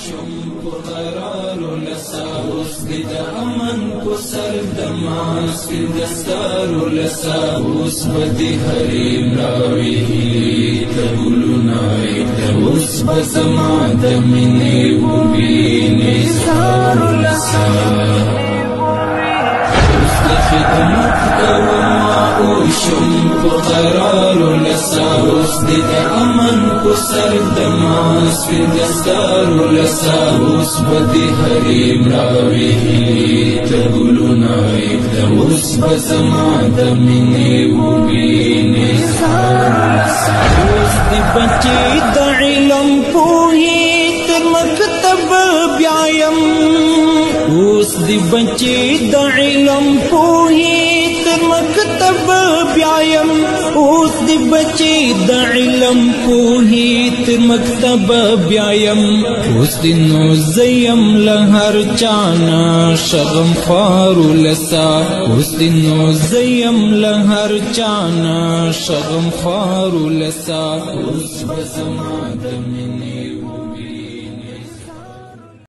شم قرار لسا اوس د امن کو سر دماس فی دستار لسا اوس بدی حریم راوی تبلونای اوس بزما د منی وبینی سار لسا اوس د خدمت کوما او شم قرار لسا اوس د امن کو سر دماس فی دستار لسا اوس بدی حریم راوی تبلونای اوس بزما د منی وبینی سار لسا اوس د بچی د علم پوهی تر مکتب بیایم اوس د بچی د علم پوهی تر مکتب بیایم اوس د بچی د علم پوهی تر مکتب بیایم اوس د نو زیم له هر چانا شغم خوار لسا اوس د نو زیم له هر چانا شغم خوار لسا اوس بزما د منی